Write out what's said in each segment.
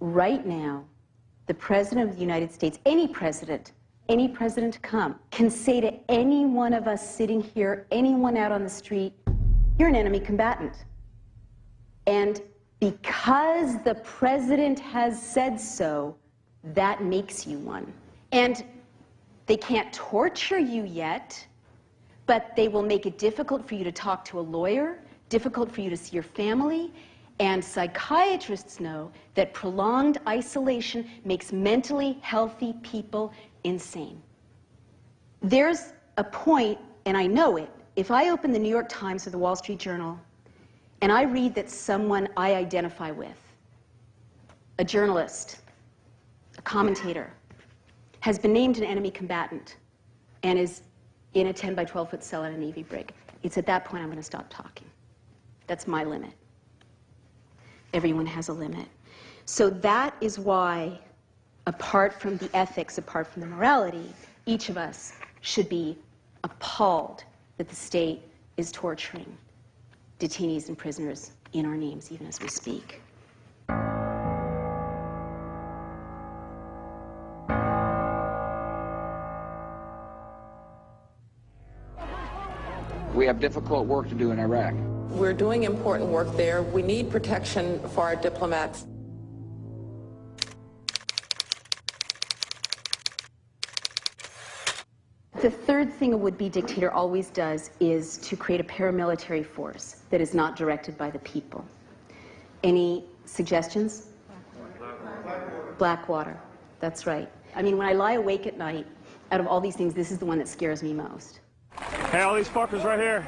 right now, the President of the United States, any president to come, can say to any one of us sitting here, anyone out on the street, you're an enemy combatant. And because the president has said so, that makes you one. And they can't torture you yet, but they will make it difficult for you to talk to a lawyer, difficult for you to see your family, and psychiatrists know that prolonged isolation makes mentally healthy people insane. There's a point, and I know it, if I open the New York Times or the Wall Street Journal, and I read that someone I identify with, a journalist, a commentator, has been named an enemy combatant and is in a 10 by 12 foot cell in a Navy brig, it's at that point I'm going to stop talking. That's my limit. Everyone has a limit. So that is why, apart from the ethics, apart from the morality, each of us should be appalled that the state is torturing detainees and prisoners in our names, even as we speak. We have difficult work to do in Iraq. We're doing important work there. We need protection for our diplomats. The third thing a would-be dictator always does is to create a paramilitary force that is not directed by the people. Any suggestions? Blackwater. That's right. I mean, when I lie awake at night, out of all these things, this is the one that scares me most. Hey, all these fuckers right here.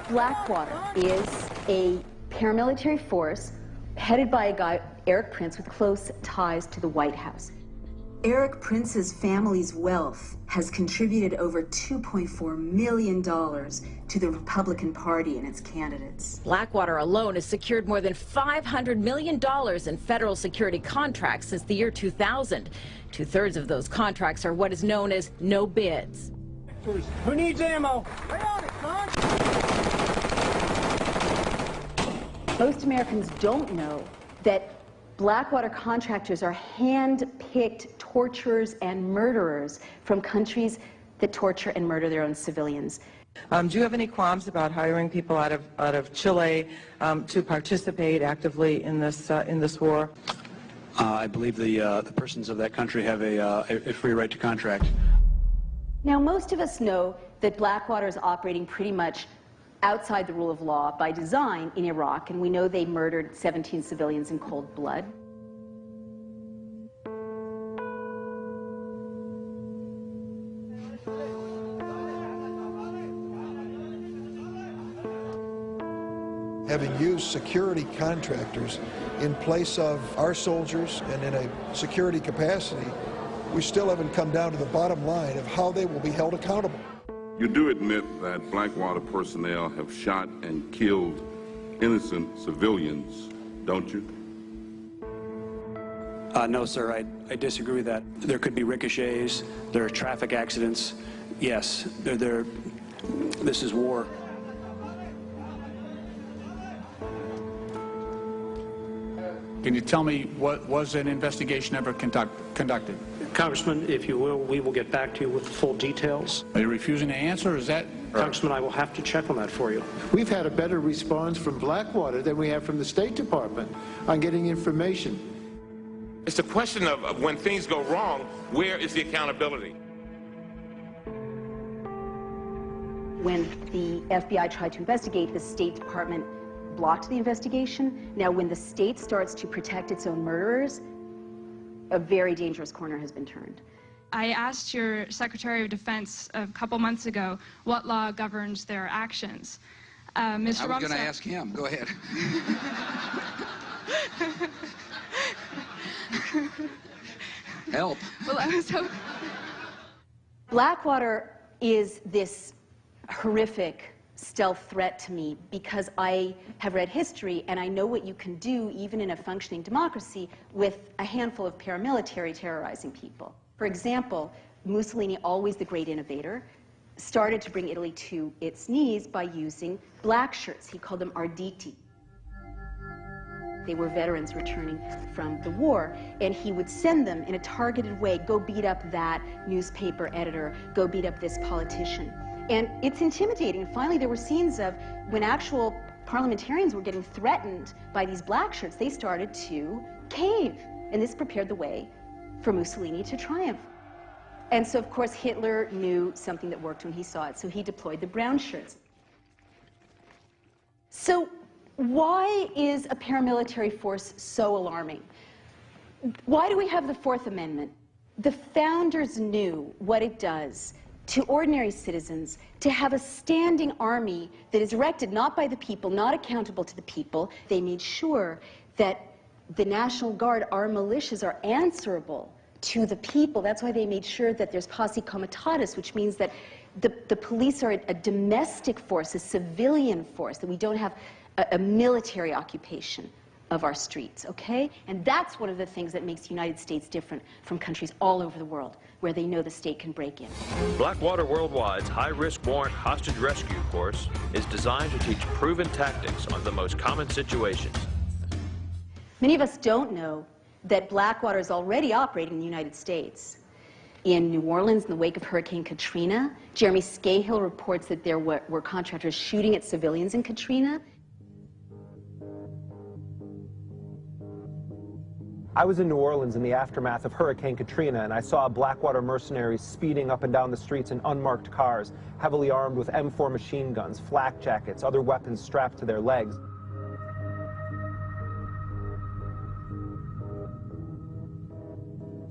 Blackwater is a paramilitary force headed by a guy, Eric Prince, with close ties to the White House. Eric Prince's family's wealth has contributed over $2.4 million to the Republican Party and its candidates. Blackwater alone has secured more than $500 million in federal security contracts since the year 2000. Two-thirds of those contracts are what is known as no bids. Who needs ammo? Most Americans don't know that Blackwater contractors are hand-picked torturers and murderers from countries that torture and murder their own civilians. Do you have any qualms about hiring people out of Chile to participate actively in this war? I believe the persons of that country have a free right to contract. Now, most of us know that Blackwater is operating pretty much outside the rule of law by design in Iraq, and we know they murdered 17 civilians in cold blood. Having used security contractors in place of our soldiers and in a security capacity, we still haven't come down to the bottom line of how they will be held accountable. You do admit that Blackwater personnel have shot and killed innocent civilians, don't you? No, sir, I disagree with that. There could be ricochets, there are traffic accidents. Yes, this is war. Can you tell me, was an investigation ever conducted? Congressman, if you will, we will get back to you with full details. Are you refusing to answer, or is that... Congressman, I will have to check on that for you. We've had a better response from Blackwater than we have from the State Department on getting information. It's a question of when things go wrong, where is the accountability? When the FBI tried to investigate, the State Department blocked the investigation. Now, when the state starts to protect its own murderers, a very dangerous corner has been turned. I asked your Secretary of Defense a couple months ago what law governs their actions. Mr. I was going to ask him. Go ahead. Help. Well, I was hoping... Blackwater is this horrific stealth threat to me because I have read history and I know what you can do even in a functioning democracy with a handful of paramilitary terrorizing people. For example, Mussolini, always the great innovator, started to bring Italy to its knees by using black shirts. He called them arditi. They were veterans returning from the war, and he would send them in a targeted way, go beat up that newspaper editor, go beat up this politician. And it's intimidating. Finally, there were scenes of when actual parliamentarians were getting threatened by these black shirts, they started to cave. And this prepared the way for Mussolini to triumph. And so, of course, Hitler knew something that worked when he saw it, so he deployed the brown shirts. So why is a paramilitary force so alarming? Why do we have the Fourth Amendment? The founders knew what it does to ordinary citizens to have a standing army that is erected not by the people, not accountable to the people. They made sure that the National Guard, our militias, are answerable to the people. That's why they made sure that there's posse comitatus, which means that the police are a domestic force, a civilian force, that we don't have a military occupation of our streets, okay? And that's one of the things that makes the United States different from countries all over the world where they know the state can break in. Blackwater Worldwide's high-risk warrant hostage rescue course is designed to teach proven tactics on the most common situations. Many of us don't know that Blackwater is already operating in the United States. In New Orleans, in the wake of Hurricane Katrina, Jeremy Scahill reports that there were contractors shooting at civilians in Katrina. I was in New Orleans in the aftermath of Hurricane Katrina, and I saw Blackwater mercenaries speeding up and down the streets in unmarked cars, heavily armed with M4 machine guns, flak jackets, other weapons strapped to their legs.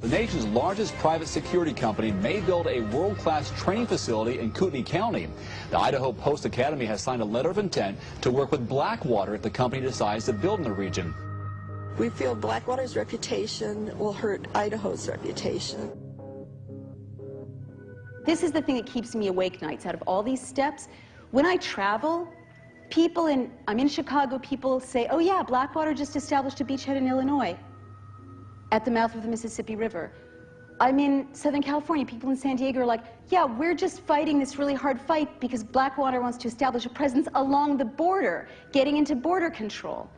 The nation's largest private security company may build a world-class training facility in Kootenai County. The Idaho Post Academy has signed a letter of intent to work with Blackwater if the company decides to build in the region. We feel Blackwater's reputation will hurt Idaho's reputation. This is the thing that keeps me awake nights. Out of all these steps, when I travel, I'm in Chicago, people say, oh yeah, Blackwater just established a beachhead in Illinois at the mouth of the Mississippi River. I'm in Southern California, people in San Diego are like, yeah, we're just fighting this really hard fight because Blackwater wants to establish a presence along the border, getting into border control.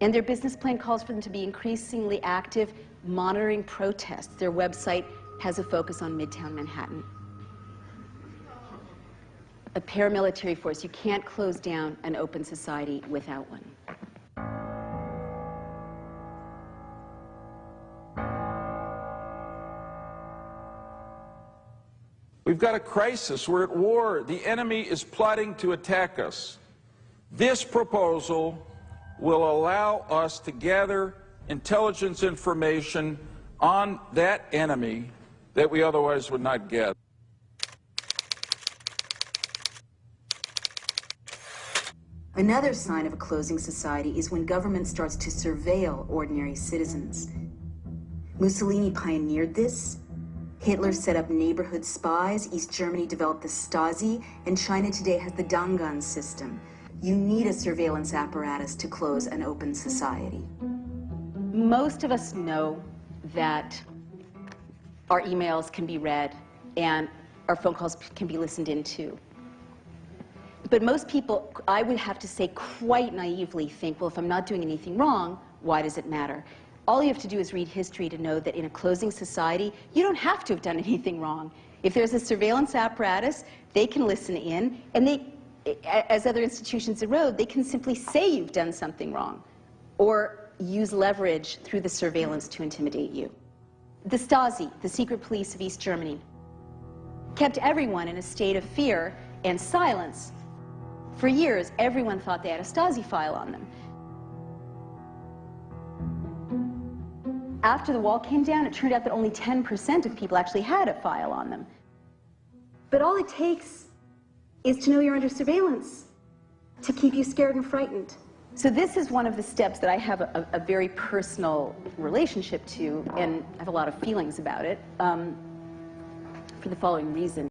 And their business plan calls for them to be increasingly active, monitoring protests. Their website has a focus on Midtown Manhattan. A paramilitary force, you can't close down an open society without one. We've got a crisis. We're at war. The enemy is plotting to attack us. This proposal will allow us to gather intelligence information on that enemy that we otherwise would not get. Another sign of a closing society is when government starts to surveil ordinary citizens. Mussolini pioneered this. Hitler set up neighborhood spies. East Germany developed the Stasi, and China today has the Dangan system. You need a surveillance apparatus to close an open society. Most of us know that our emails can be read and our phone calls can be listened into. But most people, I would have to say quite naively, think, well, if I'm not doing anything wrong, why does it matter? All you have to do is read history to know that in a closing society, you don't have to have done anything wrong. If there's a surveillance apparatus, they can listen in, and they, as other institutions erode, they can simply say you've done something wrong or use leverage through the surveillance to intimidate you. The Stasi, the secret police of East Germany, kept everyone in a state of fear and silence. For years, everyone thought they had a Stasi file on them. After the wall came down, it turned out that only 10% of people actually had a file on them. But all it takes is to know you're under surveillance to keep you scared and frightened. So this is one of the steps that I have a very personal relationship to, and I have a lot of feelings about it, for the following reason.